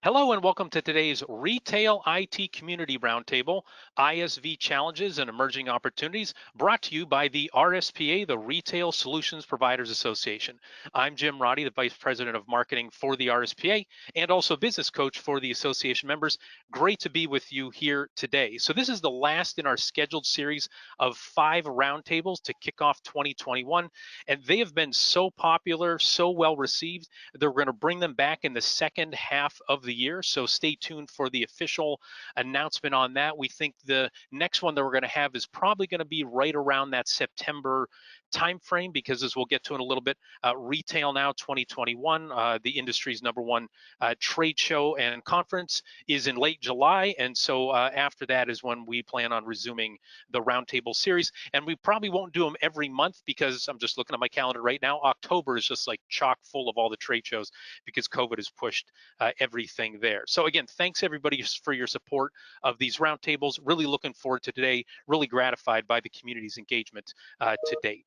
Hello and welcome to today's Retail IT Community Roundtable, ISV Challenges and Emerging Opportunities, brought to you by the RSPA, the Retail Solutions Providers Association. I'm Jim Roddy, the Vice President of Marketing for the RSPA and also business coach for the association members. Great to be with you here today. So this is the last in our scheduled series of 5 roundtables to kick off 2021, and they have been so popular, so well received. They're going to bring them back in the second half of the year, so stay tuned for the official announcement on that. We think the next one that we're going to have is probably going to be right around that September timeframe, because as we'll get to in a little bit, Retail Now 2021, the industry's #1 trade show and conference, is in late July, and so after that is when we plan on resuming the roundtable series. And we probably won't do them every month, because I'm just looking at my calendar right now. October is just like chock full of all the trade shows because COVID has pushed everything there. So again, thanks everybody for your support of these roundtables. Really looking forward to today. Really gratified by the community's engagement to date.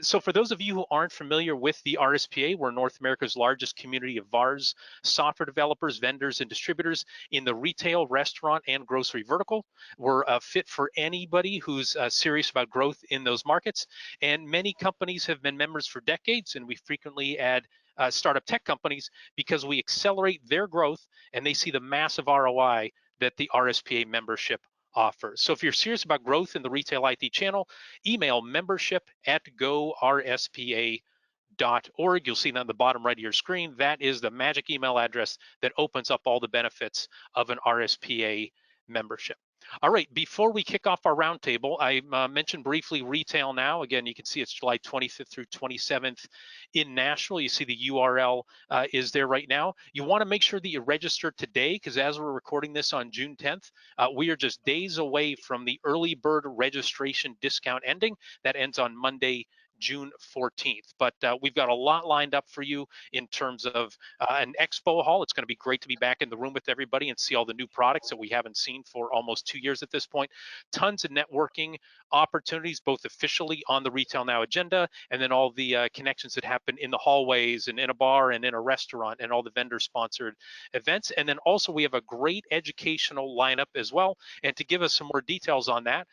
So for those of you who aren't familiar with the RSPA, we're North America's largest community of VARs, software developers, vendors, and distributors in the retail, restaurant, and grocery vertical. We're fit for anybody who's serious about growth in those markets. And many companies have been members for decades, and we frequently add startup tech companies because we accelerate their growth and they see the massive ROI that the RSPA membership offers. So if you're serious about growth in the retail IT channel, email membership@gorspa.org. You'll see that on the bottom right of your screen. That is the magic email address that opens up all the benefits of an RSPA membership. All right, before we kick off our roundtable, I mentioned briefly Retail Now. Again, you can see it's July 25th through 27th in Nashville. You see the URL is there right now. You want to make sure that you register today, because as we're recording this on June 10th, we are just days away from the early bird registration discount ending. That ends on Monday, June 14th. But we've got a lot lined up for you in terms of an expo hall. It's going to be great to be back in the room with everybody and see all the new products that we haven't seen for almost 2 years at this point. Tons of networking opportunities, both officially on the Retail Now agenda, and then all the connections that happen in the hallways and in a bar and in a restaurant, and all the vendor sponsored events. And then also we have a great educational lineup as well. And to give us some more details on that,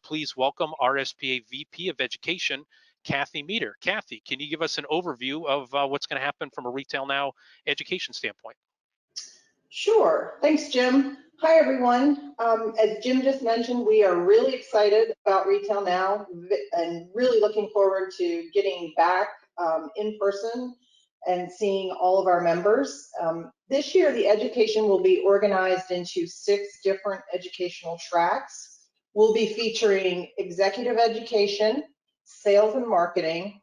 please welcome RSPA VP of Education, Kathy Meter. Kathy, can you give us an overview of what's going to happen from a Retail Now education standpoint? Sure. Thanks, Jim. Hi, everyone. As Jim just mentioned, we are really excited about Retail Now and really looking forward to getting back in person and seeing all of our members. This year, the education will be organized into 6 different educational tracks. We'll be featuring executive education, sales and marketing,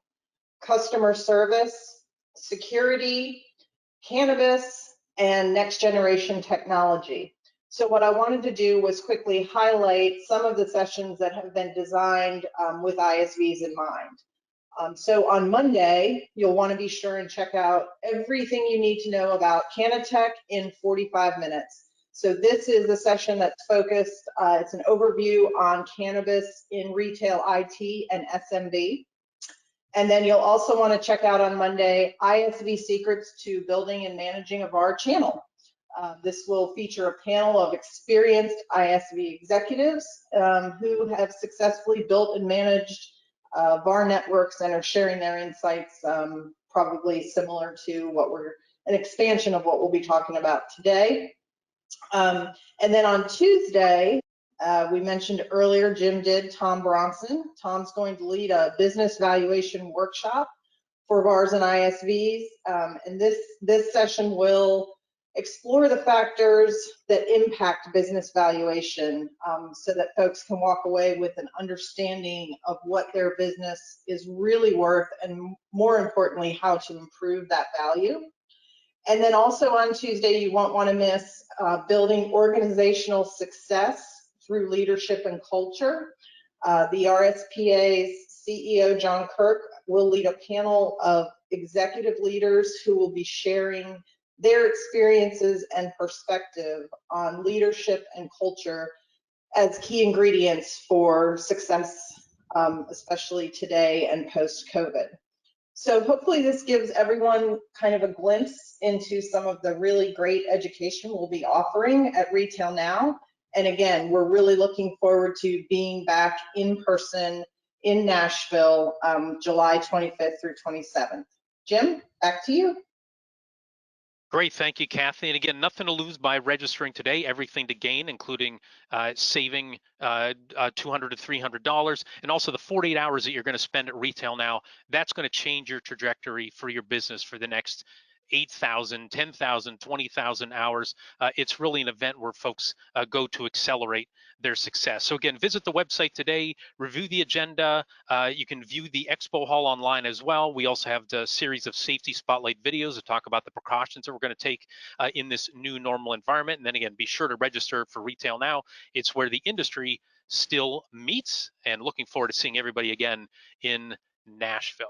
customer service, security, cannabis, and next generation technology. So what I wanted to do was quickly highlight some of the sessions that have been designed with ISVs in mind. So on Monday, you'll want to be sure and check out everything you need to know about Canatech in 45 minutes. So this is a session that's focused, it's an overview on cannabis in retail IT and SMB. And then you'll also want to check out on Monday, ISV Secrets to Building and Managing a VAR Channel. This will feature a panel of experienced ISV executives who have successfully built and managed VAR networks and are sharing their insights, probably similar to an expansion of what we'll be talking about today. And then on Tuesday, we mentioned earlier, Jim did, Tom Bronson. Tom's going to lead a business valuation workshop for VARs and ISVs. And this session will explore the factors that impact business valuation so that folks can walk away with an understanding of what their business is really worth, and more importantly, how to improve that value. And then also on Tuesday, you won't want to miss building organizational success through leadership and culture. The RSPA's CEO, John Kirk, will lead a panel of executive leaders who will be sharing their experiences and perspective on leadership and culture as key ingredients for success, especially today and post-COVID. So hopefully this gives everyone kind of a glimpse into some of the really great education we'll be offering at Retail Now. And again, we're really looking forward to being back in person in Nashville, July 25th through 27th. Jim, back to you. Great, thank you, Kathy. And again, nothing to lose by registering today, everything to gain, including saving $200 to $300, and also the 48 hours that you're going to spend at Retail Now. That's going to change your trajectory for your business for the next 8,000, 10,000, 20,000 hours. It's really an event where folks go to accelerate their success. So again, visit the website today, review the agenda. You can view the expo hall online as well. We also have the series of safety spotlight videos that talk about the precautions that we're going to take in this new normal environment. And then again, be sure to register for Retail Now. It's where the industry still meets, and looking forward to seeing everybody again in Nashville.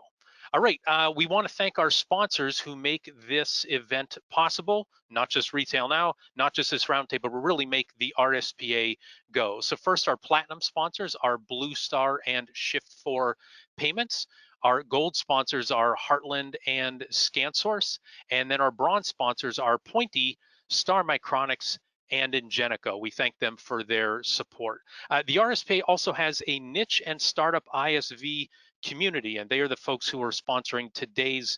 All right, we want to thank our sponsors who make this event possible, not just Retail Now, not just this roundtable, but really make the RSPA go. So first, our platinum sponsors are Blue Star and Shift4 Payments. Our gold sponsors are Heartland and ScanSource. And then our bronze sponsors are Pointy, Star Micronics, and Ingenico. We thank them for their support. The RSPA also has a niche and startup ISV community, and they are the folks who are sponsoring today's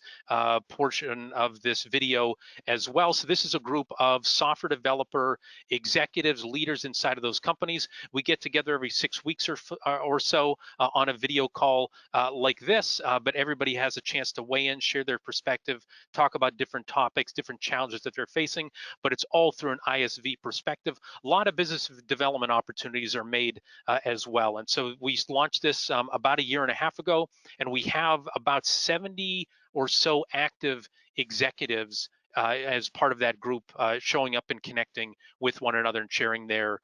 portion of this video as well. So this is a group of software developer executives, leaders inside of those companies. We get together every 6 weeks or so on a video call like this, but everybody has a chance to weigh in, share their perspective, talk about different topics, different challenges that they're facing, but it's all through an ISV perspective. A lot of business development opportunities are made as well. And so we launched this about a year and a half ago, and we have about 70 or so active executives as part of that group, showing up and connecting with one another and sharing their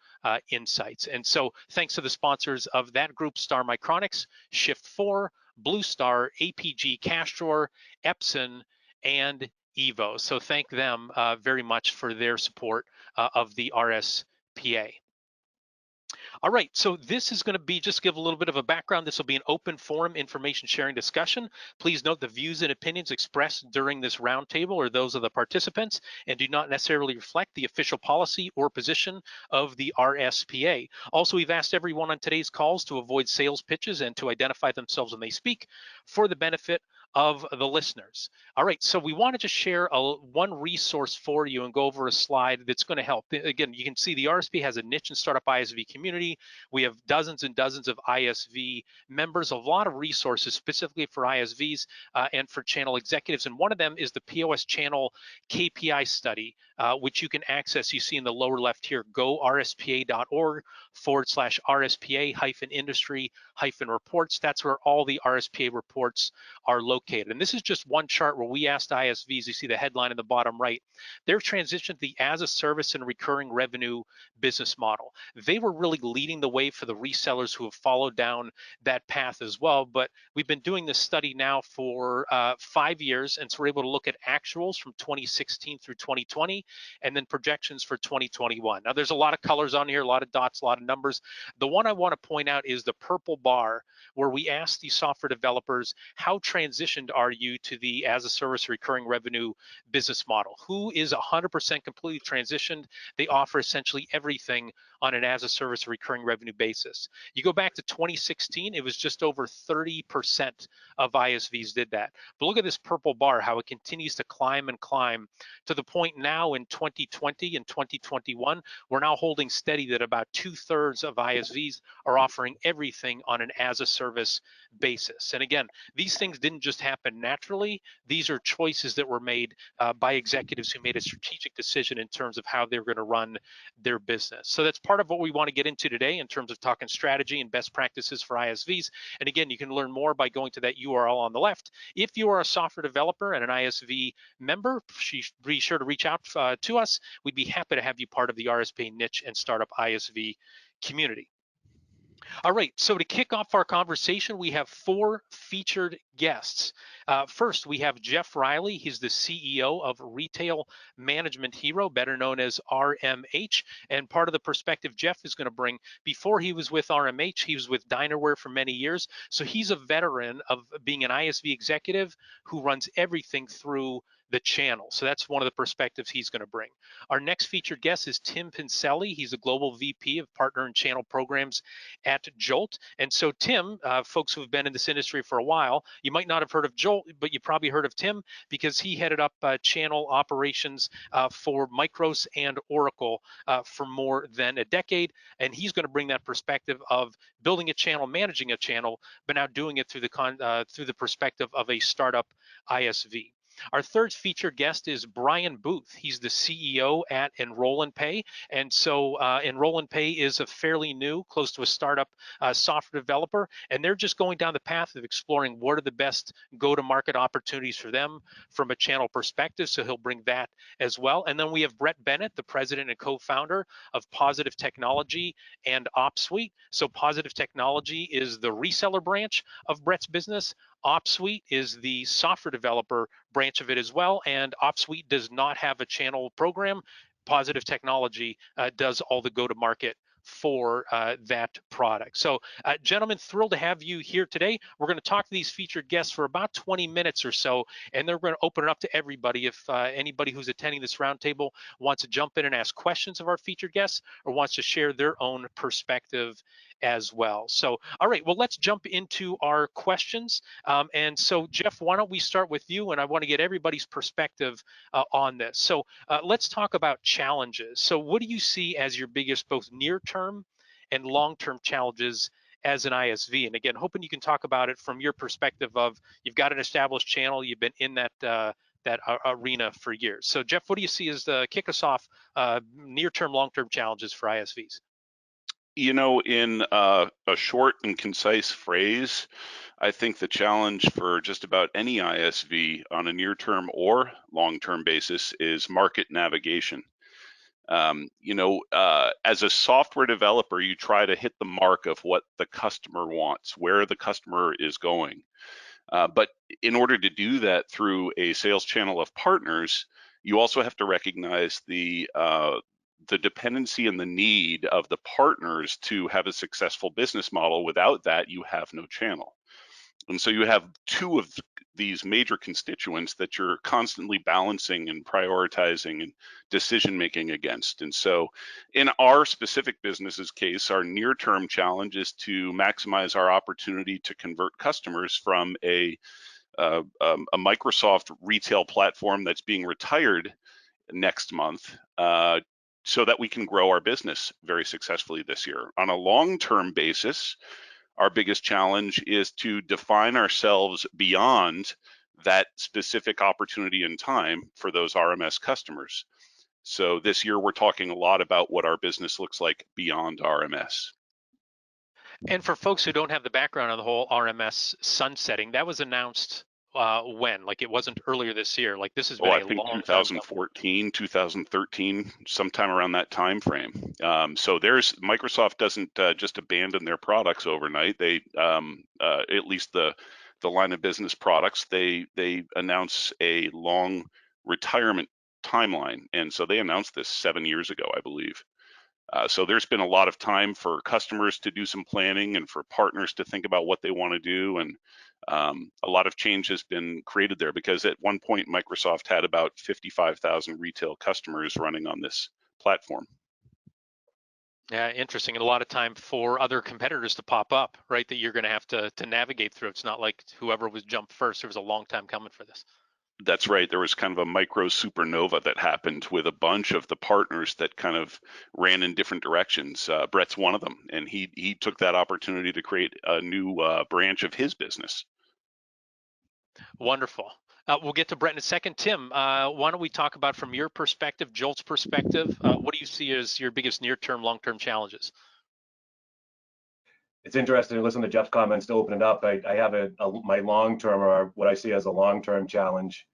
insights. And so thanks to the sponsors of that group, Star Micronics, Shift4, Blue Star, APG Cash Drawer, Epson, and Evo. So thank them very much for their support of the RSPA. All right, so this is going to be, just give a little bit of a background. This will be an open forum information sharing discussion. Please note the views and opinions expressed during this roundtable are those of the participants and do not necessarily reflect the official policy or position of the RSPA. Also, we've asked everyone on today's calls to avoid sales pitches and to identify themselves when they speak for the benefit of the listeners. All right, so we wanted to share one resource for you and go over a slide that's going to help. Again, you can see the RSP has a niche and startup ISV community. We have dozens and dozens of ISV members, a lot of resources specifically for ISVs and for channel executives. And one of them is the POS channel KPI study, which you can access. You see in the lower left here, gorspa.org/RSPA-industry-reports. That's where all the RSPA reports are located. And this is just one chart where we asked ISVs, you see the headline in the bottom right, they've transitioned to the as a service and recurring revenue business model. They were really leading the way for the resellers who have followed down that path as well. But we've been doing this study now for 5 years, and so we're able to look at actuals from 2016 through 2020, and then projections for 2021. Now there's a lot of colors on here, a lot of dots, a lot of numbers. The one I want to point out is the purple bar, where we asked these software developers, how transitioned are you to the as a service recurring revenue business model? Who is 100% completely transitioned? They offer essentially everything on an as a service recurring revenue basis. You go back to 2016, it was just over 30% of ISVs did that. But look at this purple bar, how it continues to climb and climb to the point now in 2020 and 2021, we're now holding steady that about 2/3 of ISVs are offering everything on an as a service basis. And again, these things didn't just happen naturally. These are choices that were made by executives who made a strategic decision in terms of how they're going to run their business. So that's part of what we want to get into today in terms of talking strategy and best practices for ISVs. And again, you can learn more by going to that URL on the left. If you are a software developer and an ISV member, be sure to reach out to us. We'd be happy to have you part of the RSPA niche and startup ISV community. All right, so to kick off our conversation, we have 4 featured guests. First, we have Jeff Riley. He's the CEO of Retail Management Hero, better known as RMH. And part of the perspective Jeff is going to bring, before he was with RMH, he was with Dinerware for many years. So he's a veteran of being an ISV executive who runs everything through the channel. So that's one of the perspectives he's going to bring. Our next featured guest is Tim Pincelli. He's a global VP of Partner and Channel Programs at Jolt. And so Tim, folks who have been in this industry for a while, you might not have heard of Jolt, but you probably heard of Tim because he headed up channel operations for Micros and Oracle for more than a decade. And he's going to bring that perspective of building a channel, managing a channel, but now doing it through the perspective of a startup ISV. Our third featured guest is Brian Booth. He's the CEO at Enroll and Pay. And so Enroll and Pay is a fairly new, close to a startup software developer. And they're just going down the path of exploring what are the best go-to-market opportunities for them from a channel perspective. So he'll bring that as well. And then we have Brett Bennett, the president and co-founder of Positive Technology and OpSuite. So Positive Technology is the reseller branch of Brett's business. OpSuite is the software developer branch of it as well, and OpSuite does not have a channel program. Positive Technology does all the go-to-market for that product. So gentlemen, thrilled to have you here today. We're going to talk to these featured guests for about 20 minutes or so, and then we're going to open it up to everybody. If anybody who's attending this roundtable wants to jump in and ask questions of our featured guests or wants to share their own perspective as well. So, all right, well, let's jump into our questions. And so, Jeff, why don't we start with you? And I want to get everybody's perspective on this. So let's talk about challenges. So what do you see as your biggest both near-term and long-term challenges as an ISV? And again, hoping you can talk about it from your perspective of you've got an established channel, you've been in that arena for years. So Jeff, what do you see as the kick us off near-term, long-term challenges for ISVs? You know, in a short and concise phrase, I think the challenge for just about any ISV on a near-term or long-term basis is market navigation. As a software developer, you try to hit the mark of what the customer wants, where the customer is going. But in order to do that through a sales channel of partners, you also have to recognize the dependency and the need of the partners to have a successful business model. Without that, you have no channel. And so you have two of these major constituents that you're constantly balancing and prioritizing and decision making against. And so in our specific business's case, our near-term challenge is to maximize our opportunity to convert customers from a Microsoft retail platform that's being retired next month so that we can grow our business very successfully this year. On a long-term basis, our biggest challenge is to define ourselves beyond that specific opportunity in time for those RMS customers. So this year, we're talking a lot about what our business looks like beyond RMS. And for folks who don't have the background on the whole RMS sunsetting, that was announced when? Like it wasn't earlier this year. Like this has been I think long 2014, 2013, sometime around that time frame. So Microsoft doesn't just abandon their products overnight. They at least the line of business products, they announce a long retirement timeline, and so they announced this 7 years ago, I believe. So there's been a lot of time for customers to do some planning and for partners to think about what they want to do. And a lot of change has been created there because at one point, Microsoft had about 55,000 retail customers running on this platform. Yeah, interesting. And a lot of time for other competitors to pop up, right, that you're going to have to navigate through. It's not like whoever was jumped first. There was a long time coming for this. That's right. There was kind of a micro supernova that happened with a bunch of the partners that kind of ran in different directions. Brett's one of them, and he took that opportunity to create a new branch of his business. Wonderful. We'll get to Brett in a second. Tim, why don't we talk about from your perspective, Jolt's perspective, what do you see as your biggest near-term, long-term challenges? It's interesting to listen to Jeff's comments to open it up. I have my long-term, or what I see as a long-term challenge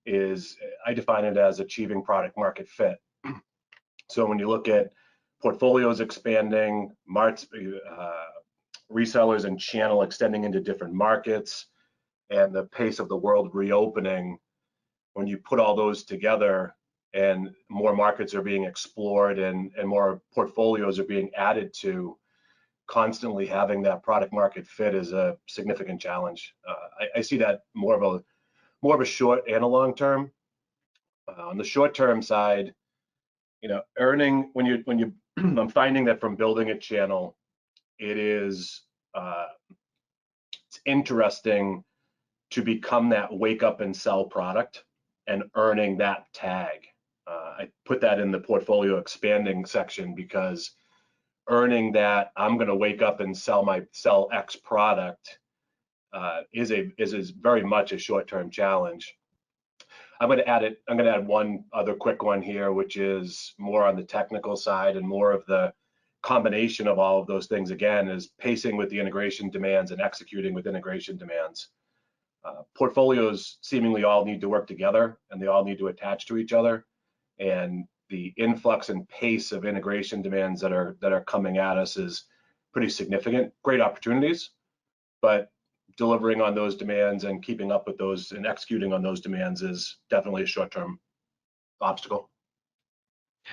is I define it as achieving product market fit. So when you look at portfolios expanding, resellers and channel extending into different markets, and the pace of the world reopening, when you put all those together and more markets are being explored and more portfolios are being added to, constantly having that product market fit is a significant challenge. I see that more of a short and a long term. On the short term side, earning I'm finding that from building a channel, it's interesting to become that wake up and sell product and earning that tag. I put that in the portfolio expanding section because earning that I'm going to wake up and sell X product is very much a short-term challenge. I'm going to add one other quick one here, which is more on the technical side and more of the combination of all of those things. Again, is pacing with the integration demands and executing with integration demands. Portfolios seemingly all need to work together and they all need to attach to each other. And the influx and pace of integration demands that are coming at us is pretty significant. Great opportunities, but delivering on those demands and keeping up with those and executing on those demands is definitely a short-term obstacle.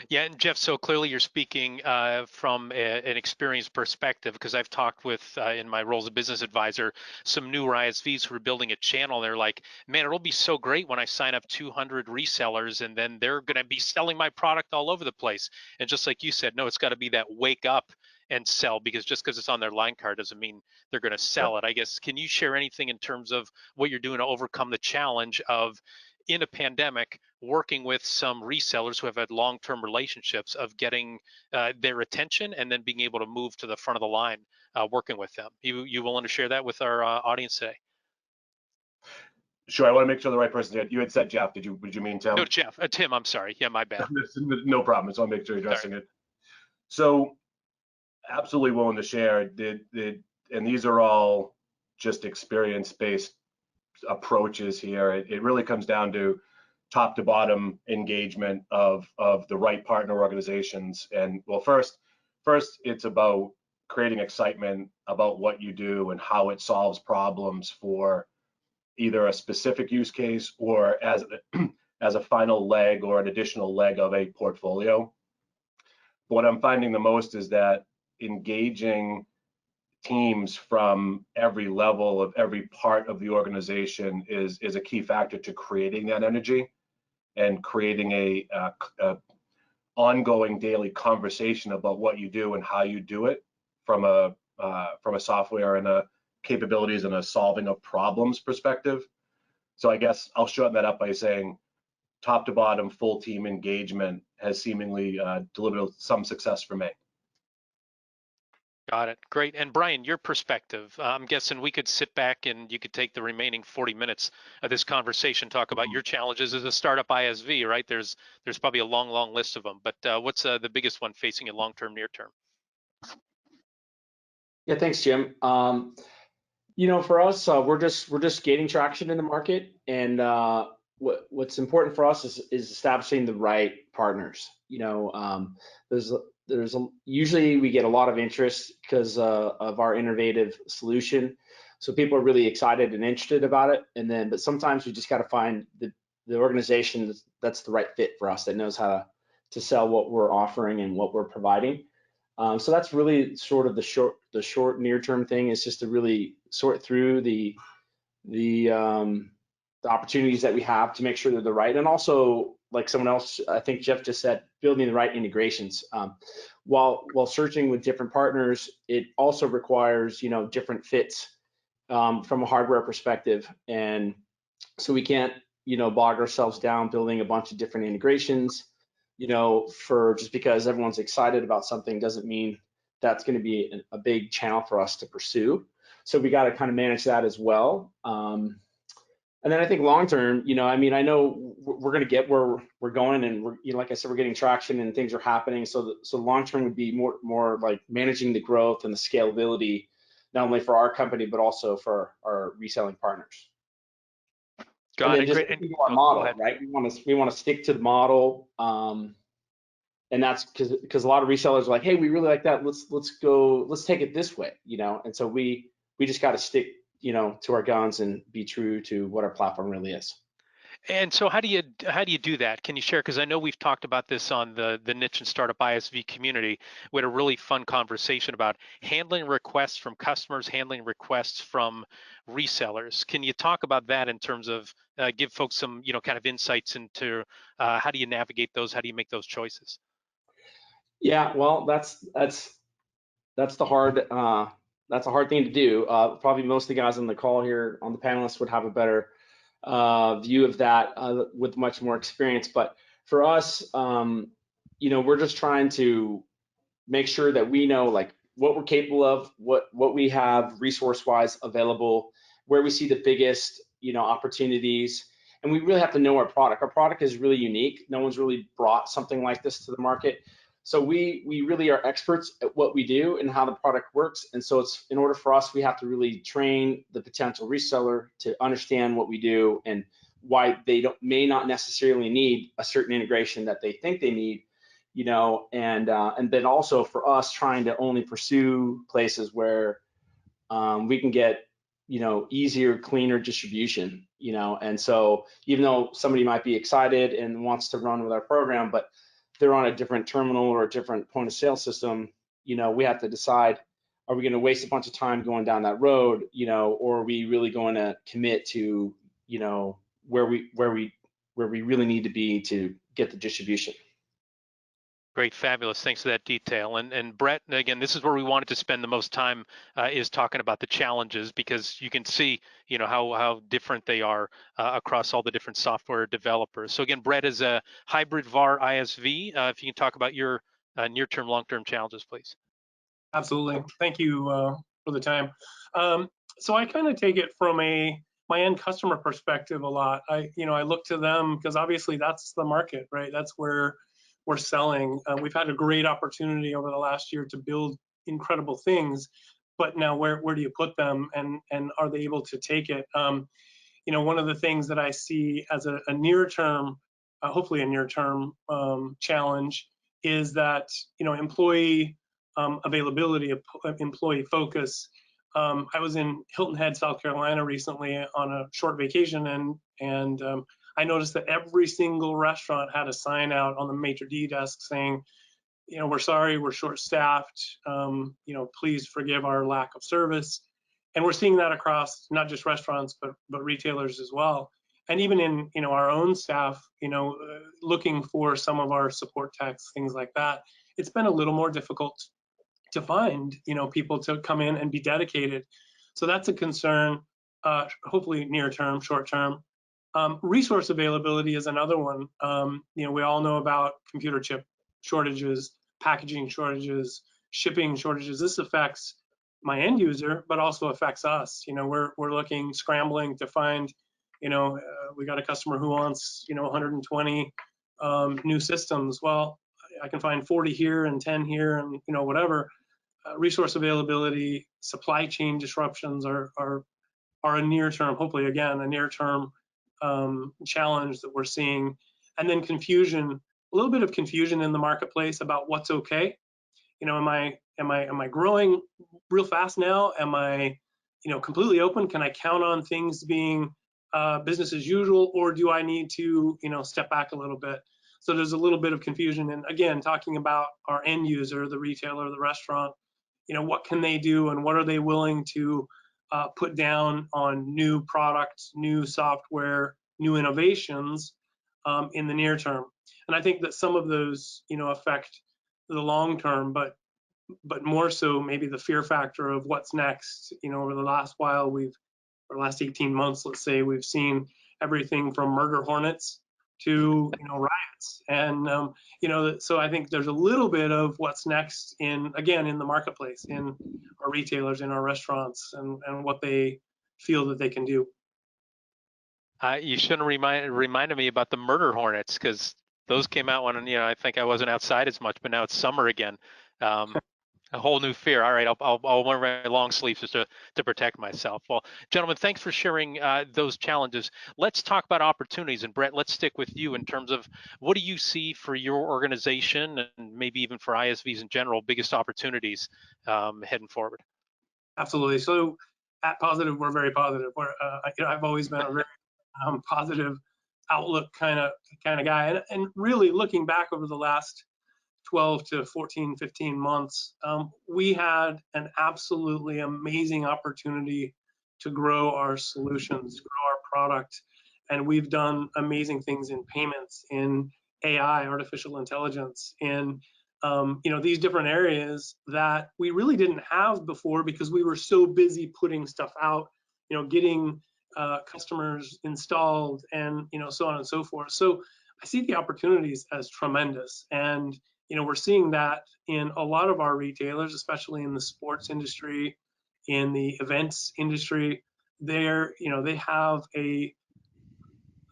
Yeah, and Jeff, so clearly you're speaking from an experienced perspective, because I've talked with, in my role as a business advisor, some newer ISVs who are building a channel. They're like, man, it'll be so great when I sign up 200 resellers and then they're going to be selling my product all over the place. And just like you said, no, it's got to be that wake up and sell, because just because it's on their line card doesn't mean they're going to sell it. I guess, can you share anything in terms of what you're doing to overcome the challenge of, in a pandemic, working with some resellers who have had long-term relationships, of getting their attention and then being able to move to the front of the line working with them? You willing to share that with our audience today? Sure. I want to make sure the right person did. You had said Jeff. Would you mean Tim? No, Jeff. Tim, I'm sorry. Yeah, my bad. No problem. I just want to make sure you're addressing it. So absolutely willing to share. And these are all just experience-based approaches here. It really comes down to top to bottom engagement of the right partner organizations. And well, first it's about creating excitement about what you do and how it solves problems for either a specific use case or as a final leg or an additional leg of a portfolio. What I'm finding the most is that engaging teams from every level of every part of the organization is a key factor to creating that energy and creating a ongoing daily conversation about what you do and how you do it from a software and a capabilities and a solving of problems perspective. So I guess I'll shorten that up by saying top to bottom full team engagement has seemingly delivered some success for me. Got it. Great. And Brian, your perspective, I'm guessing we could sit back and you could take the remaining 40 minutes of this conversation, talk about your challenges as a startup ISV, right? There's probably a long list of them, but what's the biggest one facing you long-term, near-term? Yeah, thanks, Jim. For us, we're just gaining traction in the market, and what's important for us is establishing the right partners. Usually we get a lot of interest because of our innovative solution, so people are really excited and interested about it. But sometimes we just got to find the organization that's the right fit for us, that knows how to sell what we're offering and what we're providing. So that's really sort of the short near-term thing, is just to really sort through the opportunities that we have to make sure they're the right, and also, like someone else, I think Jeff just said, building the right integrations. While searching with different partners, it also requires different fits from a hardware perspective, and so we can't bog ourselves down building a bunch of different integrations. For just because everyone's excited about something doesn't mean that's going to be a big channel for us to pursue. So we got to kind of manage that as well. And then I think long term, I know we're going to get where we're going, and like I said, we're getting traction and things are happening. So long term would be more like managing the growth and the scalability, not only for our company but also for our reselling partners. Got it. Just Great. our model, right? We want to stick to the model. and that's because a lot of resellers are like, hey, we really like that. Let's take it this way, And so we just got to stick, to our guns and be true to what our platform really is. And so how do you do that? Can you share? Because I know we've talked about this on the niche and startup ISV community. We had a really fun conversation about handling requests from customers, handling requests from resellers. Can you talk about that in terms of give folks some kind of insights into how do you navigate those? How do you make those choices? Yeah, well, that's the hard that's a hard thing to do. Probably most of the guys on the call here on the panelists would have a better view of that with much more experience. But for us, we're just trying to make sure that we know like what we're capable of, what we have resource-wise available, where we see the biggest opportunities, and we really have to know our product. Our product is really unique. No one's really brought something like this to the market. So we really are experts at what we do and how the product works. And so it's in order for us, we have to really train the potential reseller to understand what we do and why they may not necessarily need a certain integration that they think they need, and then also for us trying to only pursue places where we can get easier, cleaner distribution, and so even though somebody might be excited and wants to run with our program, but they're on a different terminal or a different point of sale system, we have to decide, are we going to waste a bunch of time going down that road, or are we really going to commit to, where we really need to be to get the distribution. Great, fabulous. Thanks for that detail. And Brett, again, this is where we wanted to spend the most time is talking about the challenges, because you can see, how different they are across all the different software developers. So again, Brett is a hybrid VAR ISV. If you can talk about your near-term, long-term challenges, please. Absolutely. Thank you for the time. So I kind of take it from my end customer perspective a lot. I look to them because obviously that's the market, right? That's where we're selling. We've had a great opportunity over the last year to build incredible things, but now where do you put them, and are they able to take it? One of the things that I see as a near term, hopefully a near term challenge is that employee availability, employee focus. I was in Hilton Head, South Carolina recently on a short vacation, and I noticed that every single restaurant had a sign out on the maitre d' desk saying, we're sorry, we're short-staffed. Please forgive our lack of service. And we're seeing that across not just restaurants, but retailers as well. And even in our own staff, looking for some of our support techs, things like that, it's been a little more difficult to find, people to come in and be dedicated. So that's a concern, hopefully near term, short term. Resource availability is another one. We all know about computer chip shortages, packaging shortages, shipping shortages. This affects my end user, but also affects us. We're scrambling to find, we got a customer who wants, 120 new systems. Well, I can find 40 here and 10 here and, whatever. Resource availability, supply chain disruptions are a near term, hopefully again, a near term challenge that we're seeing. And then confusion, a little bit of confusion in the marketplace about what's okay. Am I growing real fast now? Am I, completely open? Can I count on things being business as usual, or do I need to, step back a little bit? So there's a little bit of confusion. And again, talking about our end user, the retailer, the restaurant, what can they do and what are they willing to put down on new products, new software, new innovations in the near term. And I think that some of those, affect the long term, but more so maybe the fear factor of what's next. Over the last while, or last 18 months, let's say, we've seen everything from murder hornets to riots, and so I think there's a little bit of what's next in the marketplace, in our retailers, in our restaurants, and what they feel that they can do. You shouldn't reminded me about the murder hornets, because those came out when I think I wasn't outside as much, but now it's summer again. A whole new fear. All right, I'll wear my long sleeves just to protect myself. Well, gentlemen, thanks for sharing those challenges. Let's talk about opportunities. And Brett, let's stick with you in terms of what do you see for your organization and maybe even for ISVs in general, biggest opportunities heading forward? Absolutely. So at Positive, we're very positive. I've always been a very positive outlook kind of guy, and really looking back over the last 12 to 14, 15 months, we had an absolutely amazing opportunity to grow our solutions, grow our product. And we've done amazing things in payments, in AI, artificial intelligence, in these different areas that we really didn't have before because we were so busy putting stuff out, getting customers installed, and so on and so forth. So I see the opportunities as tremendous, and we're seeing that in a lot of our retailers, especially in the sports industry, in the events industry. They have a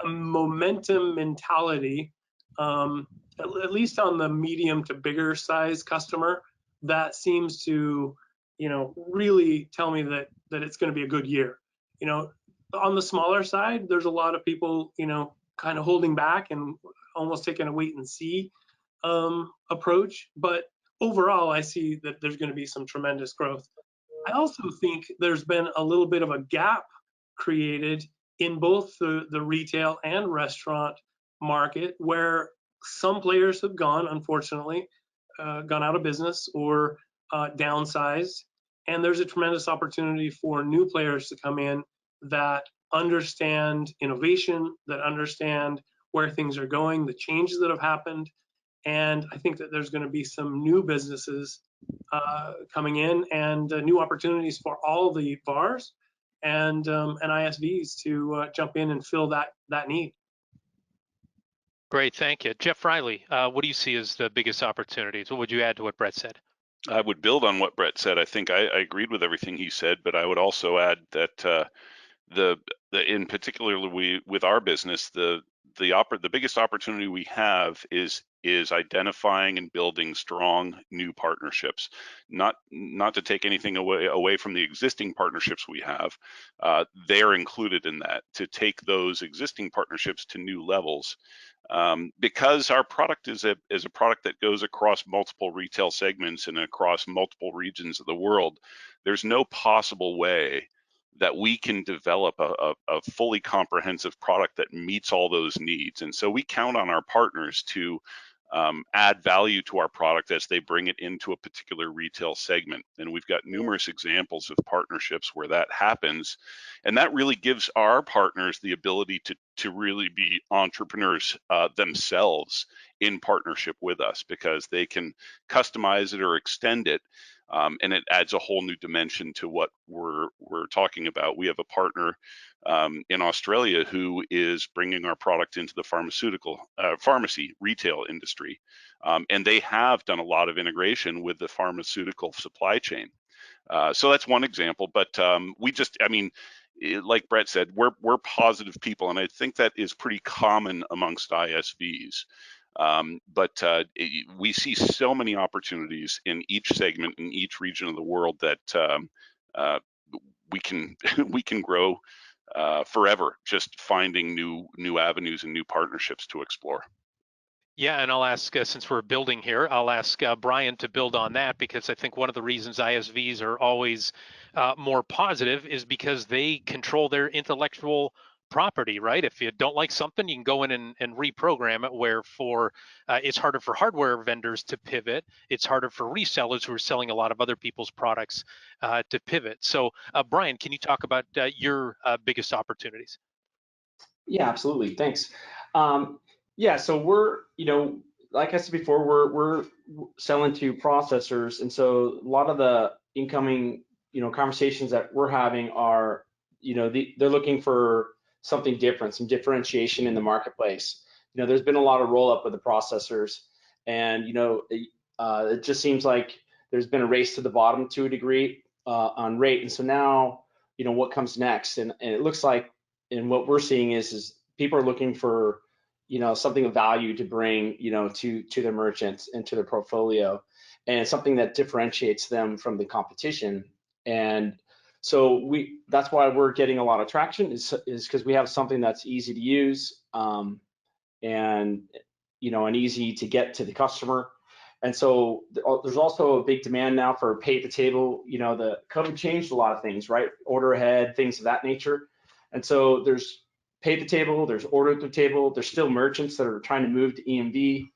momentum mentality, at least on the medium to bigger size customer, that seems to, really tell me that it's going to be a good year. On the smaller side, there's a lot of people, kind of holding back and almost taking a wait and see approach. But overall, I see that there's going to be some tremendous growth. I also think there's been a little bit of a gap created in both the retail and restaurant market, where some players have gone, unfortunately, gone out of business or downsized. And there's a tremendous opportunity for new players to come in that understand innovation, that understand where things are going, the changes that have happened. And I think that there's going to be some new businesses coming in, and new opportunities for all the VARs and ISVs to jump in and fill that need. Great, thank you. Jeff Riley, what do you see as the biggest opportunities? What would you add to what Brett said? I would build on what Brett said. I think I agreed with everything he said, but I would also add that in particular with our business, the biggest opportunity we have is identifying and building strong new partnerships. Not to take anything away from the existing partnerships we have, they're included in that, to take those existing partnerships to new levels. Because our product is a product that goes across multiple retail segments and across multiple regions of the world, there's no possible way that we can develop a fully comprehensive product that meets all those needs. And so we count on our partners to add value to our product as they bring it into a particular retail segment. And we've got numerous examples of partnerships where that happens. And that really gives our partners the ability to really be entrepreneurs themselves in partnership with us, because they can customize it or extend it. And it adds a whole new dimension to what we're talking about. We have a partner in Australia who is bringing our product into the pharmacy retail industry, and they have done a lot of integration with the pharmaceutical supply chain. So that's one example. But like Brett said, we're positive people, and I think that is pretty common amongst ISVs. But we see so many opportunities in each segment, in each region of the world, that we can grow forever, just finding new avenues and new partnerships to explore. Yeah, and I'll ask, since we're building here, I'll ask Brian to build on that, because I think one of the reasons ISVs are always more positive is because they control their intellectual property, right? If you don't like something, you can go in and reprogram it, where it's harder for hardware vendors to pivot. It's harder for resellers who are selling a lot of other people's products to pivot. So Brian, can you talk about your biggest opportunities? Yeah, absolutely. Thanks. Yeah, so we're, like I said before, we're selling to processors, and so a lot of the incoming, conversations that we're having are, they're looking for something different, some differentiation in the marketplace. There's been a lot of roll up with the processors, and it just seems like there's been a race to the bottom to a degree on rate, and so now, what comes next, and it looks like, and what we're seeing is people are looking for something of value to bring to their merchants and to their portfolio. and something that differentiates them from the competition. And so that's why we're getting a lot of traction, is because we have something that's easy to use, and easy to get to the customer. And so there's also a big demand now for pay at the table. The COVID changed a lot of things, right? Order ahead, things of that nature. And so there's pay at the table, there's order at the table, there's still merchants that are trying to move to EMV,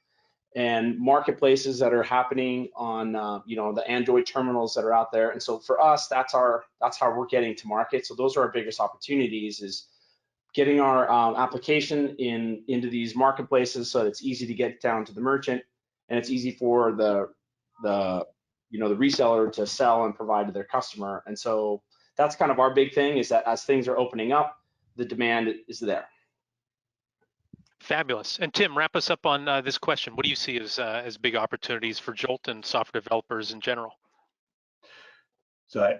and marketplaces that are happening on the Android terminals that are out there. And so for us, that's how we're getting to market. So those are our biggest opportunities, is getting our application into these marketplaces so that it's easy to get down to the merchant, and it's easy for the reseller to sell and provide to their customer. And so that's kind of our big thing, is that as things are opening up, the demand is there. Fabulous. And Tim, wrap us up on this question. What do you see as big opportunities for Jolt and software developers in general? So I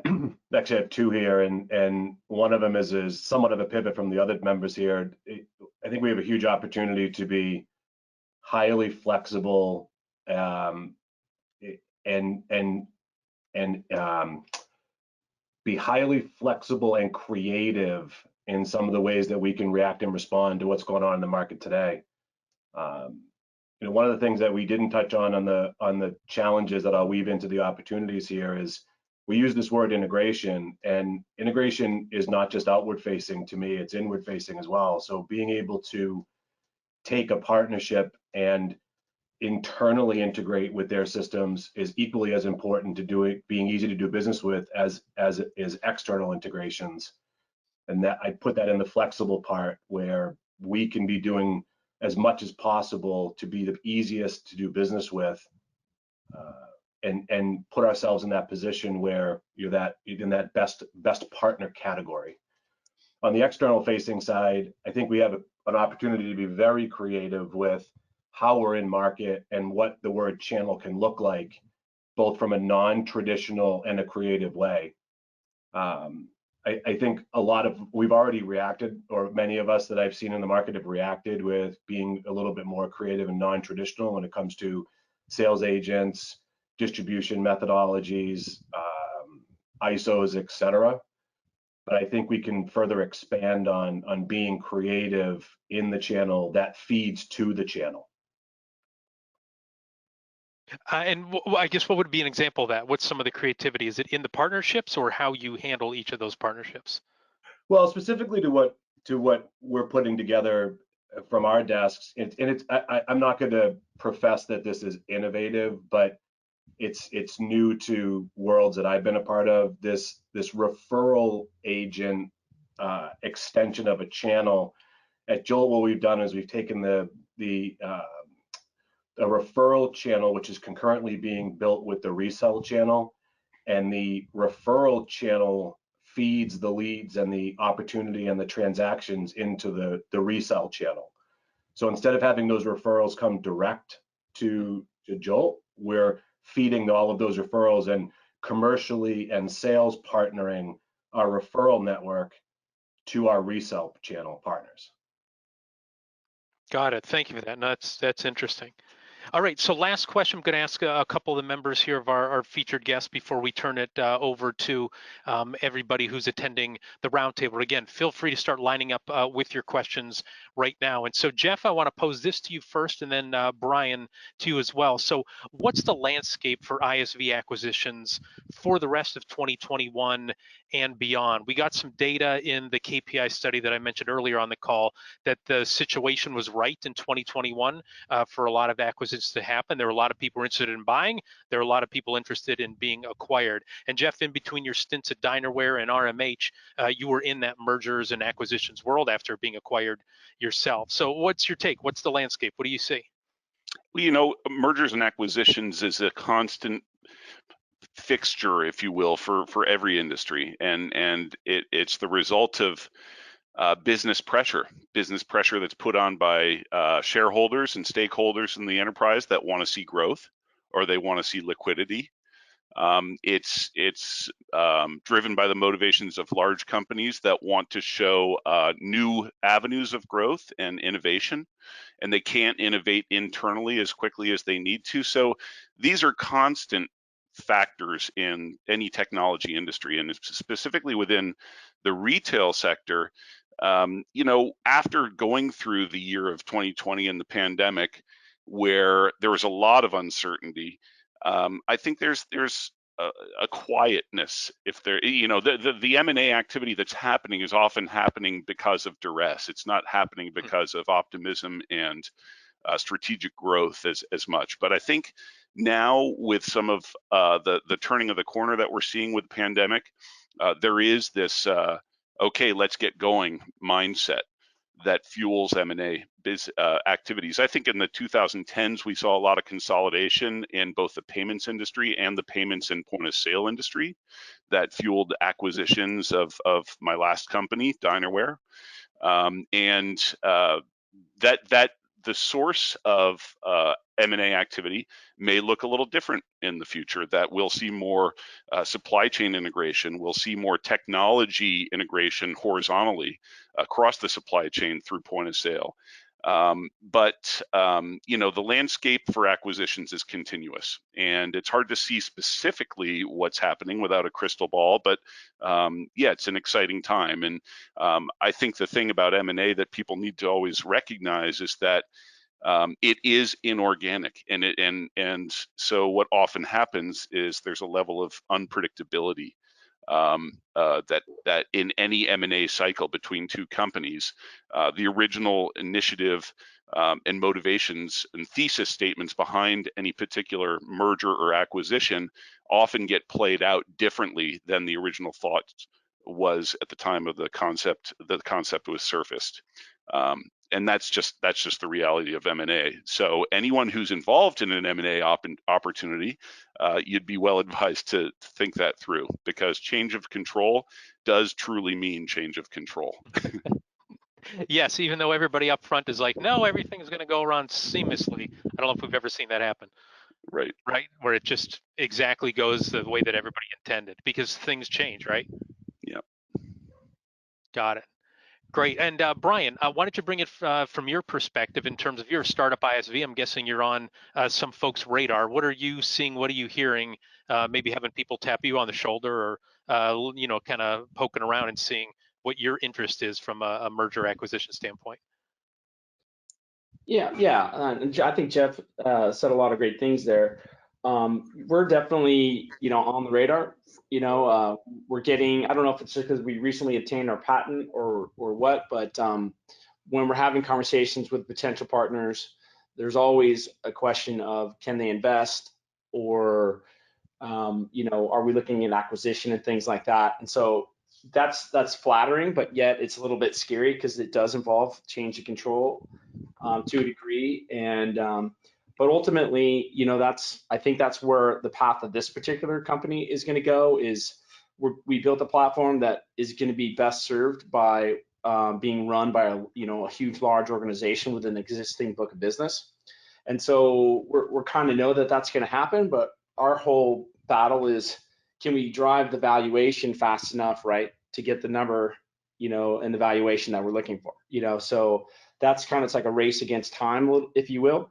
actually have two here, and one of them is somewhat of a pivot from the other members here. I think we have a huge opportunity to be highly flexible and be highly flexible and creative in some of the ways that we can react and respond to what's going on in the market today. One of the things that we didn't touch on the challenges that I'll weave into the opportunities here is we use this word integration, and integration is not just outward facing. To me, it's inward facing as well. So being able to take a partnership and internally integrate with their systems is equally as important to being easy to do business with as is external integrations. And that I put that in the flexible part, where we can be doing as much as possible to be the easiest to do business with, and put ourselves in that position where you're in that best partner category. On the external facing side, I think we have an opportunity to be very creative with how we're in market and what the word channel can look like, both from a non-traditional and a creative way. I think we've already reacted, or many of us that I've seen in the market have reacted with being a little bit more creative and non-traditional when it comes to sales agents, distribution methodologies, ISOs, etc. But I think we can further expand on being creative in the channel that feeds to the channel. And I guess what would be an example of that? What's some of the creativity? Is it in the partnerships, or how you handle each of those partnerships? Well, specifically to what we're putting together from our desks, I'm not going to profess that this is innovative, but it's new to worlds that I've been a part of. This referral agent extension of a channel at Jolt. What we've done is we've taken a referral channel, which is concurrently being built with the resell channel, and the referral channel feeds the leads and the opportunity and the transactions into the resell channel. So instead of having those referrals come direct to Jolt, we're feeding all of those referrals and commercially and sales partnering our referral network to our resell channel partners. Got it. Thank you for that. No, that's interesting. All right, so last question. I'm going to ask a couple of the members here of our featured guests before we turn it over to everybody who's attending the roundtable. Again, feel free to start lining up with your questions right now. And so, Jeff, I want to pose this to you first, and then Brian, to you as well. So what's the landscape for ISV acquisitions for the rest of 2021 and beyond? We got some data in the KPI study that I mentioned earlier on the call that the situation was right in 2021 for a lot of acquisitions to happen. There were a lot of people interested in buying. There were a lot of people interested in being acquired. And Jeff, in between your stints at Dinerware and RMH, you were in that mergers and acquisitions world after being acquired yourself. So what's your take? What's the landscape? What do you see? Well, mergers and acquisitions is a constant fixture, if you will, for every industry, and it's the result of business pressure that's put on by shareholders and stakeholders in the enterprise that want to see growth, or they want to see liquidity. It's driven by the motivations of large companies that want to show new avenues of growth and innovation, and they can't innovate internally as quickly as they need to. So these are constant factors in any technology industry, and specifically within the retail sector. After going through the year of 2020 and the pandemic, where there was a lot of uncertainty, I think there's a quietness. If there, the M&A activity that's happening is often happening because of duress. It's not happening because of optimism and strategic growth as much. But I think now, with some of the turning of the corner that we're seeing with the pandemic, there is this okay, let's get going mindset that fuels M&A activities. I think in the 2010s, we saw a lot of consolidation in both the payments industry and the payments and point of sale industry that fueled acquisitions of my last company, Dinerware. That the source of M&A activity may look a little different in the future, that we'll see more supply chain integration, we'll see more technology integration horizontally across the supply chain through point of sale. The landscape for acquisitions is continuous, and it's hard to see specifically what's happening without a crystal ball, but it's an exciting time. And I think the thing about M&A that people need to always recognize is that it is inorganic, and so what often happens is there's a level of unpredictability that in any M&A cycle between two companies, the original initiative and motivations and thesis statements behind any particular merger or acquisition often get played out differently than the original thought was at the time of the concept was surfaced. And that's just the reality of M&A. So anyone who's involved in an M&A opportunity, you'd be well advised to think that through, because change of control does truly mean change of control. Yes, even though everybody up front is like, no, everything's going to go around seamlessly. I don't know if we've ever seen that happen. Right. Where it just exactly goes the way that everybody intended, because things change, right? Yeah. Got it. Great. And Brian, why don't you bring it from your perspective in terms of your startup ISV? I'm guessing you're on some folks' radar. What are you seeing? What are you hearing? Maybe having people tap you on the shoulder, or kind of poking around and seeing what your interest is from a merger acquisition standpoint. Yeah. I think Jeff said a lot of great things there. We're definitely, on the radar. We're getting, I don't know if it's just because we recently obtained our patent or what, but when we're having conversations with potential partners, there's always a question of, can they invest, or are we looking at acquisition and things like that? And so that's flattering, but yet it's a little bit scary because it does involve change of control to a degree. And but ultimately, I think that's where the path of this particular company is going to go. Is we built a platform that is going to be best served by being run by a huge, large organization with an existing book of business. And so we're kind of know that that's going to happen, but our whole battle is, can we drive the valuation fast enough, right, to get the number, and the valuation that we're looking for, so that's kind of, it's like a race against time, if you will.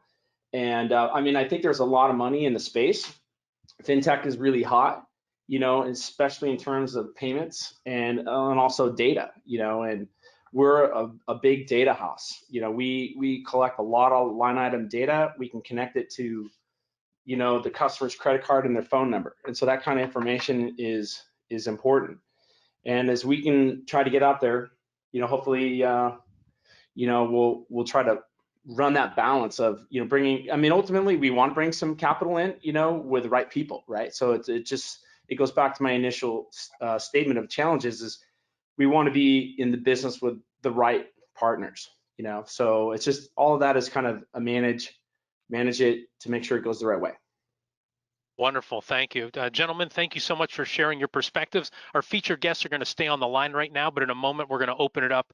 And I think there's a lot of money in the space. FinTech is really hot, especially in terms of payments and also data, and we're a big data house. We collect a lot of line item data. We can connect it to, the customer's credit card and their phone number. And so that kind of information is important. And as we can try to get out there, hopefully, we'll try to run that balance of, bringing, ultimately we want to bring some capital in, with the right people, right? So it goes back to my initial statement of challenges, is we want to be in the business with the right partners, so it's just all of that is kind of a manage it to make sure it goes the right way. Wonderful, thank you. Gentlemen, thank you so much for sharing your perspectives. Our featured guests are going to stay on the line right now, but in a moment we're going to open it up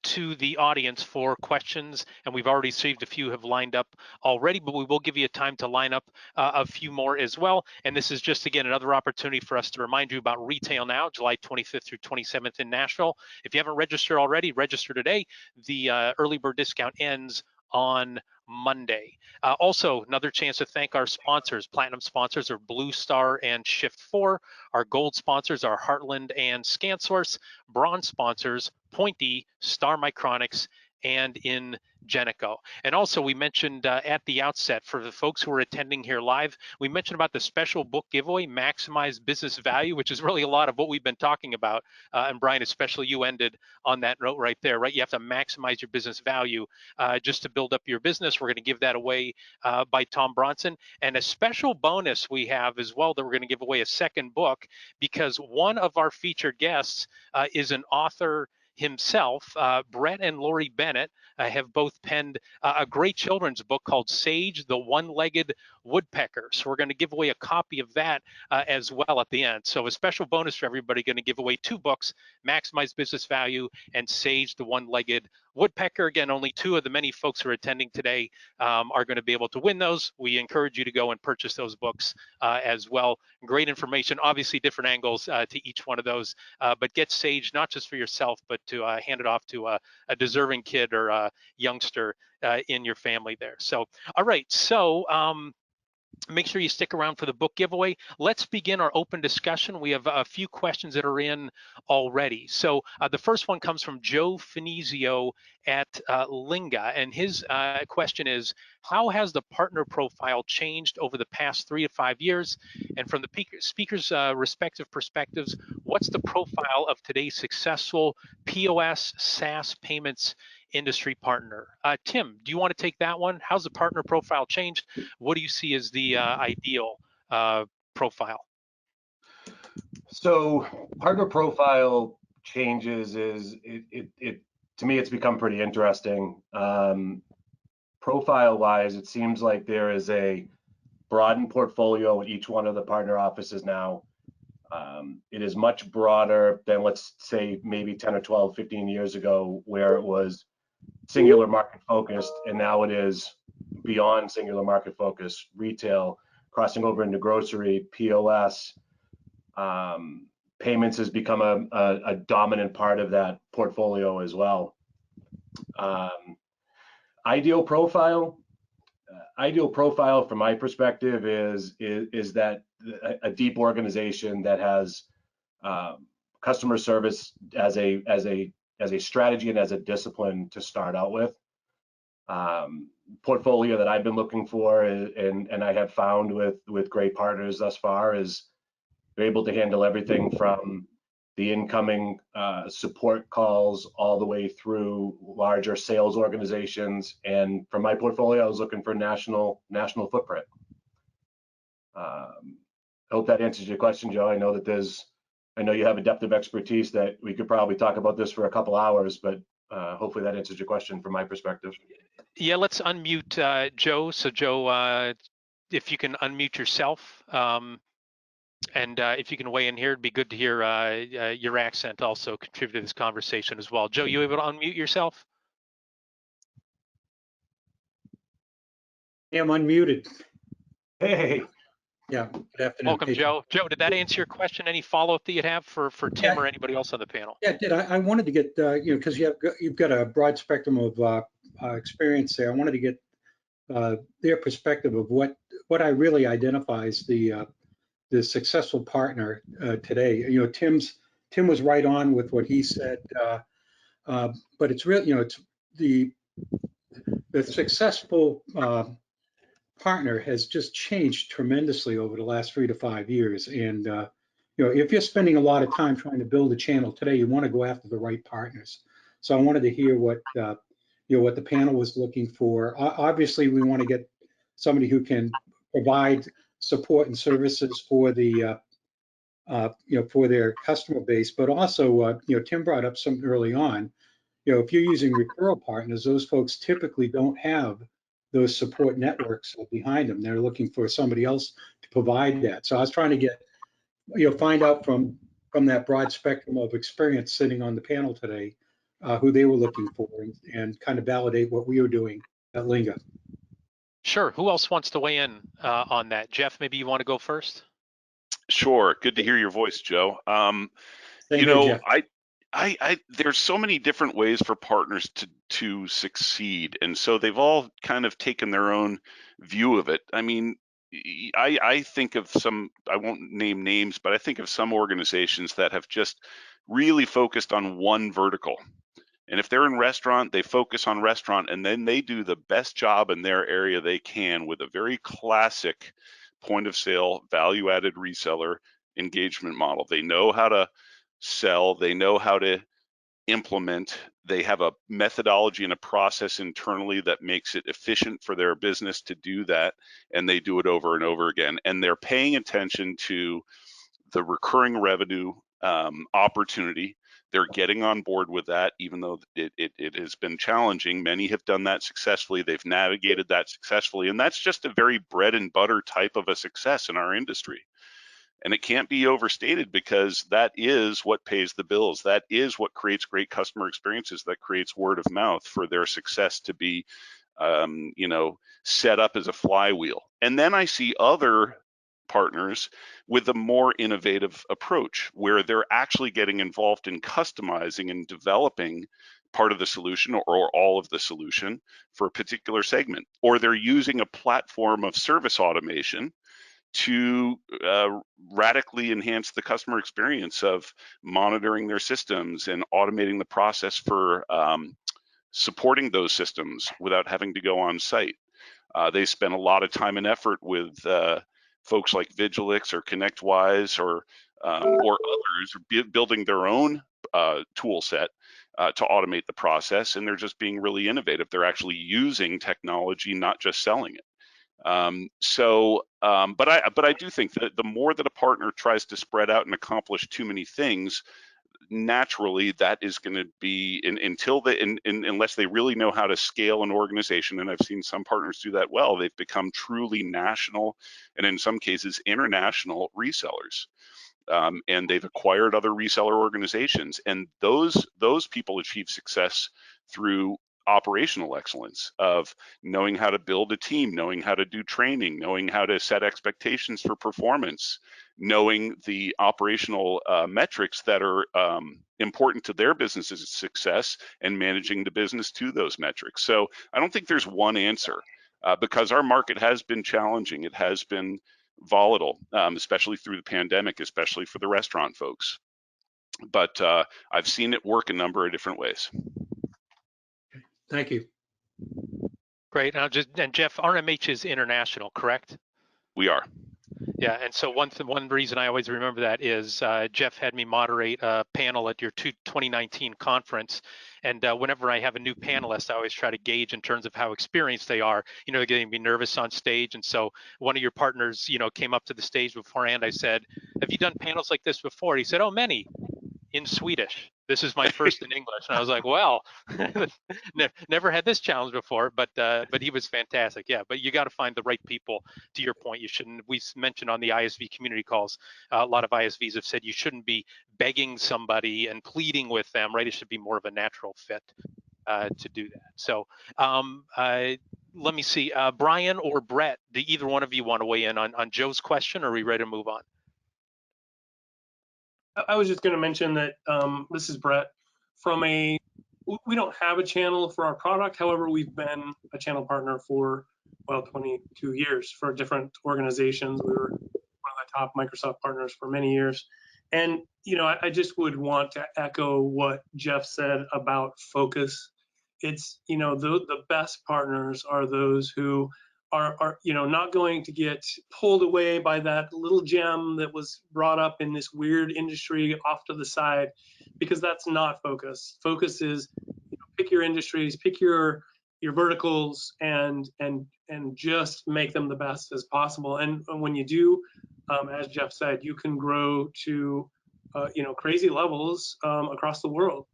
to the audience for questions, and we've already received a few have lined up already, but we will give you a time to line up a few more as well. And this is just, again, another opportunity for us to remind you about Retail Now, July 25th through 27th in Nashville. If you haven't registered already, register today. The early bird discount ends on Monday. Also, another chance to thank our sponsors. Platinum sponsors are Blue Star and Shift4. Our gold sponsors are Heartland and ScanSource. Bronze sponsors, Pointy, Star Micronics, and Ingenico. And also, we mentioned at the outset, for the folks who are attending here live, we mentioned about the special book giveaway, Maximize Business Value, which is really a lot of what we've been talking about. And Brian, especially you ended on that note right there, right? You have to maximize your business value just to build up your business. We're going to give that away by Tom Bronson. And a special bonus we have as well, that we're going to give away a second book, because one of our featured guests is an author himself. Brett and Lori Bennett have both penned a great children's book called Sage, the One-Legged Woodpecker. So we're going to give away a copy of that as well at the end. So a special bonus for everybody, going to give away 2 books, Maximize Business Value and Sage, the One-Legged Woodpecker. Again, only 2 of the many folks who are attending today are going to be able to win those. We encourage you to go and purchase those books as well. Great information, obviously different angles to each one of those, but get Sage not just for yourself, but to hand it off to a deserving kid or a youngster in your family there. So, all right, so make sure you stick around for the book giveaway. Let's begin our open discussion. We have a few questions that are in already. So the first one comes from Joe Finizio at Linga, and his question is, how has the partner profile changed over the past 3 to 5 years? And from the speakers' respective perspectives, what's the profile of today's successful POS SaaS payments industry partner? Tim, do you want to take that one? How's the partner profile changed? What do you see as the ideal profile? So partner profile changes is it to me, it's become pretty interesting. Profile wise, it seems like there is a broadened portfolio at each one of the partner offices now. It is much broader than, let's say, maybe 10 or 12, 15 years ago, where it was singular market focused, and now it is beyond singular market focus, retail, crossing over into grocery, POS. Payments has become a dominant part of that portfolio as well. Ideal profile from my perspective is that a deep organization that has customer service as a strategy and as a discipline to start out with. Portfolio that I've been looking for and I have found with great partners thus far is they're able to handle everything from the incoming support calls all the way through larger sales organizations. And from my portfolio, I was looking for national footprint. I hope that answers your question, Joe. I know you have a depth of expertise that we could probably talk about this for a couple hours, but hopefully that answers your question from my perspective. Yeah, let's unmute Joe. So Joe, if you can unmute yourself, and if you can weigh in here, it'd be good to hear your accent also contribute to this conversation as well. Joe, you able to unmute yourself? Yeah, I'm unmuted. Hey. Yeah, good afternoon. Welcome, Joe. Joe, did that answer your question? Any follow-up that you'd have for Tim or anybody else on the panel? Yeah, it did. I wanted to get, because you've got a broad spectrum of experience there. I wanted to get their perspective of what I really identify as the successful partner today. Tim was right on with what he said, but it's real. It's the successful partner has just changed tremendously over the last 3 to 5 years. And if you're spending a lot of time trying to build a channel today, you want to go after the right partners. So I wanted to hear what what the panel was looking for. Obviously, we want to get somebody who can provide support and services for the for their customer base, but also Tim brought up something early on. If you're using referral partners, those folks typically don't have those support networks behind them. They're looking for somebody else to provide that. So I was trying to get, find out from that broad spectrum of experience sitting on the panel today, who they were looking for, and kind of validate what we were doing at Linga. Sure. Who else wants to weigh in on that? Jeff, maybe you want to go first? Sure. Good to hear your voice, Joe. Jeff. There's so many different ways for partners to succeed, and so they've all kind of taken their own view of it. I mean, I think of some, I won't name names, but I think of some organizations that have just really focused on one vertical. And if they're in restaurant, they focus on restaurant, and then they do the best job in their area they can with a very classic point of sale, value added reseller engagement model. They know how to sell, they know how to implement, they have a methodology and a process internally that makes it efficient for their business to do that, and they do it over and over again. And they're paying attention to the recurring revenue opportunity. They're getting on board with that, even though it has been challenging. Many have done that successfully. They've navigated that successfully. And that's just a very bread and butter type of a success in our industry. And it can't be overstated, because that is what pays the bills. That is what creates great customer experiences, that creates word of mouth for their success to be, set up as a flywheel. And then I see other partners with a more innovative approach, where they're actually getting involved in customizing and developing part of the solution or all of the solution for a particular segment, or they're using a platform of service automation to radically enhance the customer experience of monitoring their systems and automating the process for supporting those systems without having to go on site. They spend a lot of time and effort with folks like Vigilix or ConnectWise or others, building their own tool set to automate the process, and they're just being really innovative. They're actually using technology, not just selling it. But I do think that the more that a partner tries to spread out and accomplish too many things, naturally that is going to be unless they really know how to scale an organization, and I've seen some partners do that well, they've become truly national and in some cases international resellers. And they've acquired other reseller organizations, and those people achieve success through operational excellence of knowing how to build a team, knowing how to do training, knowing how to set expectations for performance, knowing the operational metrics that are important to their business's success, and managing the business to those metrics. So I don't think there's one answer, because our market has been challenging. It has been volatile, especially through the pandemic, especially for the restaurant folks. But I've seen it work a number of different ways. Thank you. Great. And Jeff, RMH is international, correct? We are. Yeah, and so one reason I always remember that is Jeff had me moderate a panel at your 2019 conference, and whenever I have a new panelist, I always try to gauge in terms of how experienced they are. They're getting to be nervous on stage, and so one of your partners, came up to the stage beforehand. I said, "Have you done panels like this before?" He said, "Oh, many." In Swedish. This is my first in English, and I was like, "Well, never had this challenge before." But he was fantastic. Yeah, but you got to find the right people. To your point, you shouldn't. We mentioned on the ISV community calls, a lot of ISVs have said you shouldn't be begging somebody and pleading with them. Right? It should be more of a natural fit to do that. So let me see, Brian or Brett. Do either one of you want to weigh in on Joe's question, or are we ready to move on? I was just going to mention that this is Brett. We don't have a channel for our product. However, we've been a channel partner for 22 years for different organizations. We were one of the top Microsoft partners for many years. And I just would want to echo what Jeff said about focus. It's the best partners are those who are not going to get pulled away by that little gem that was brought up in this weird industry off to the side, because that's not focus. Focus is pick your industries, pick your verticals, and just make them the best as possible. And when you do, as Jeff said, you can grow to crazy levels across the world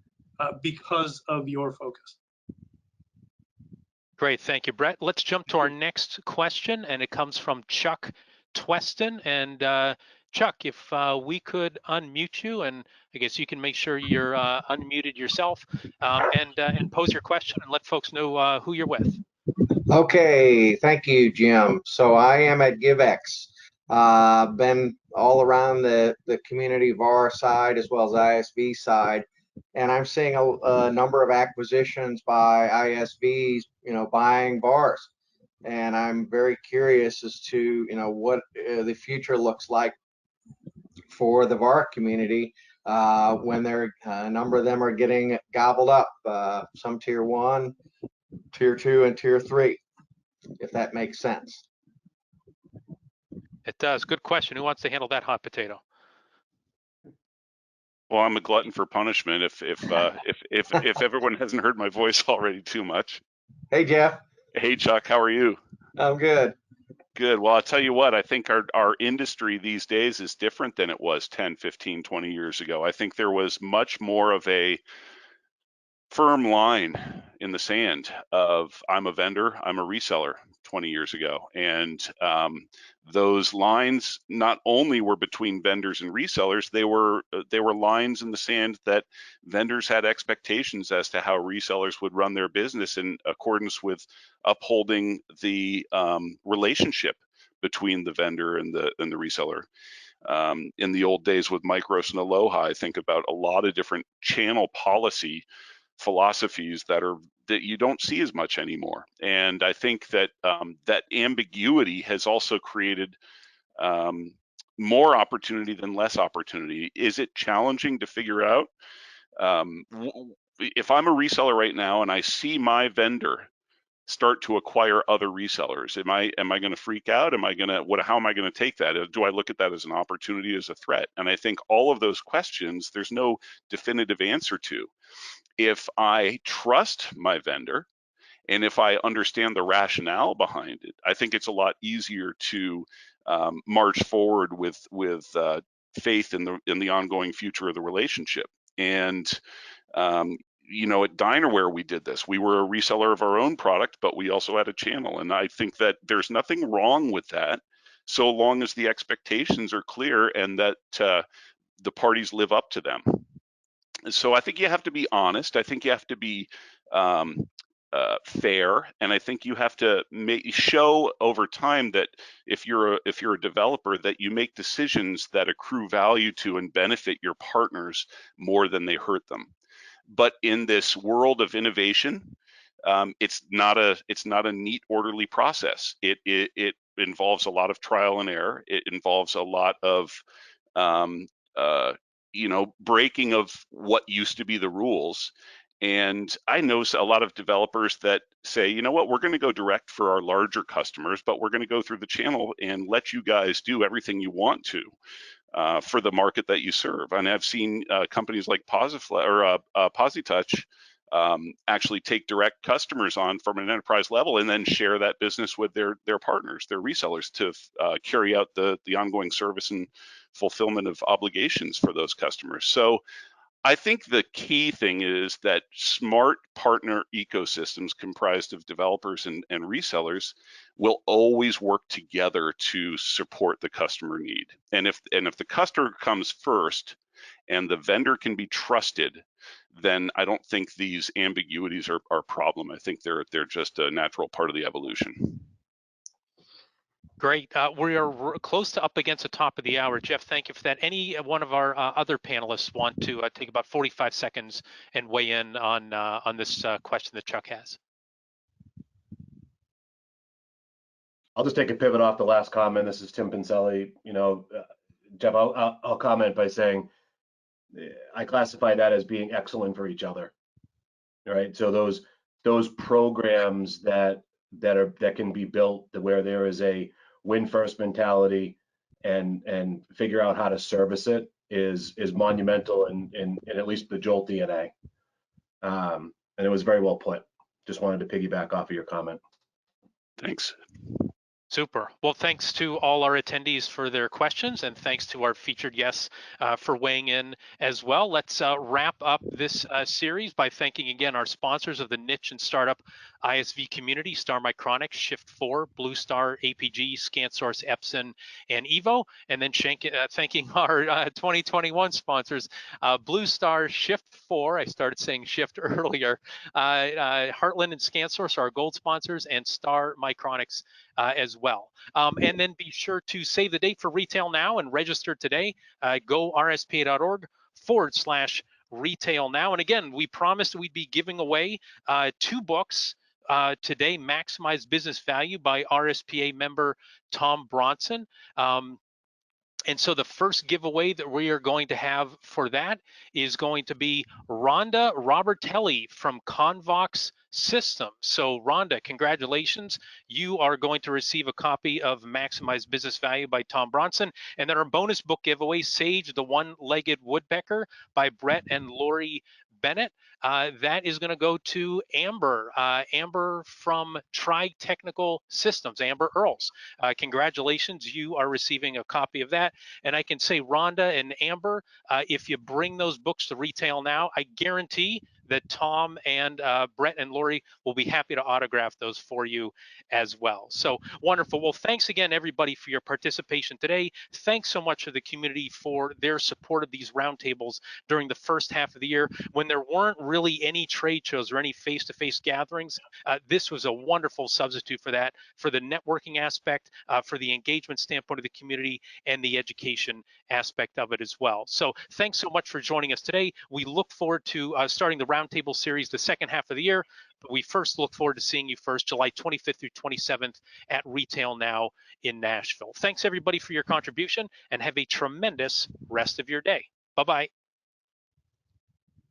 because of your focus. Great, thank you, Brett. Let's jump to our next question, and it comes from Chuck Tweston. And Chuck, if we could unmute you, and I guess you can make sure you're unmuted yourself, and pose your question and let folks know who you're with. Okay, thank you, Jim. So I am at GiveX. Been all around the community VAR side as well as ISV side, and I'm seeing a number of acquisitions by ISVs, buying VARs. And I'm very curious as to, what the future looks like for the VAR community when a number of them are getting gobbled up, some tier 1, tier 2, and tier 3. If that makes sense. It does. Good question. Who wants to handle that hot potato? Well, I'm a glutton for punishment if everyone hasn't heard my voice already too much. Hey, Jeff. Hey, Chuck, how are you? I'm good. Good. Well, I'll tell you what, I think our industry these days is different than it was 10, 15, 20 years ago. I think there was much more of a firm line in the sand of I'm a vendor, I'm a reseller 20 years ago. And those lines not only were between vendors and resellers, they were lines in the sand that vendors had expectations as to how resellers would run their business in accordance with upholding the relationship between the vendor and the reseller. In the old days with Micros and Aloha, I think about a lot of different channel policy philosophies that you don't see as much anymore. And I think that that ambiguity has also created more opportunity than less opportunity. Is it challenging to figure out? If I'm a reseller right now and I see my vendor start to acquire other resellers, am I going to freak out? How am I going to take that? Do I look at that as an opportunity, as a threat? And I think all of those questions, there's no definitive answer to. If I trust my vendor and if I understand the rationale behind it, I think it's a lot easier to march forward with faith in the ongoing future of the relationship. And at Dinerware, we did this. We were a reseller of our own product, but we also had a channel. And I think that there's nothing wrong with that, so long as the expectations are clear and that the parties live up to them. So I think you have to be honest. I think you have to be fair, and I think you have to show over time that if you're a developer, that you make decisions that accrue value to and benefit your partners more than they hurt them. But in this world of innovation, it's not a neat, orderly process. It involves a lot of trial and error. It involves a lot of breaking of what used to be the rules. And I know a lot of developers that say, you know what, we're going to go direct for our larger customers, but we're going to go through the channel and let you guys do everything you want to for the market that you serve. And I've seen companies like PosiTouch actually take direct customers on from an enterprise level and then share that business with their partners, their resellers, to carry out the ongoing service and fulfillment of obligations for those customers. So I think the key thing is that smart partner ecosystems comprised of developers and resellers will always work together to support the customer need. And if the customer comes first and the vendor can be trusted, then I don't think these ambiguities are a problem. I think they're just a natural part of the evolution. Great. We are close to up against the top of the hour. Jeff, thank you for that. Any one of our other panelists want to take about 45 seconds and weigh in on this question that Chuck has? I'll just take a pivot off the last comment. This is Tim Pincelli. Jeff, I'll comment by saying I classify that as being excellent for each other. Right. So those programs that can be built where there is a win first mentality and figure out how to service it is monumental in at least the Jolt DNA. And it was very well put. Just wanted to piggyback off of your comment. Thanks. Super. Well, thanks to all our attendees for their questions, and thanks to our featured guests for weighing in as well. Let's wrap up this series by thanking again our sponsors of the niche and startup ISV community: Star Micronics, Shift4, Blue Star, APG, ScanSource, Epson, and Evo. And then thanking our 2021 sponsors: Blue Star, Shift4. I started saying Shift earlier. Heartland and ScanSource are our gold sponsors, and Star Micronics as well. And then be sure to save the date for Retail Now and register today. Go rspa.org/retail now. And again, we promised we'd be giving away 2 books today: Maximize Business Value by RSPA member Tom Bronson. And so the first giveaway that we are going to have for that is going to be Rhonda Robertelli from Convox Systems. So Rhonda, congratulations. You are going to receive a copy of Maximize Business Value by Tom Bronson. And then our bonus book giveaway, Sage, the One-Legged Woodpecker by Brett and Lori Bennett. That is going to go to Amber, Amber from Tri-Technical Systems, Amber Earls. Congratulations, you are receiving a copy of that. And I can say, Rhonda and Amber, if you bring those books to Retail Now, I guarantee that Tom and Brett and Lori will be happy to autograph those for you as well. So wonderful. Well, thanks again, everybody, for your participation today. Thanks so much to the community for their support of these roundtables during the first half of the year when there weren't really any trade shows or any face-to-face gatherings. This was a wonderful substitute for that, for the networking aspect, for the engagement standpoint of the community, and the education aspect of it as well. So thanks so much for joining us today. We look forward to starting the Roundtable series the second half of the year. But we first look forward to seeing you first, July 25th through 27th at Retail Now in Nashville. Thanks everybody for your contribution, and have a tremendous rest of your day. Bye-bye.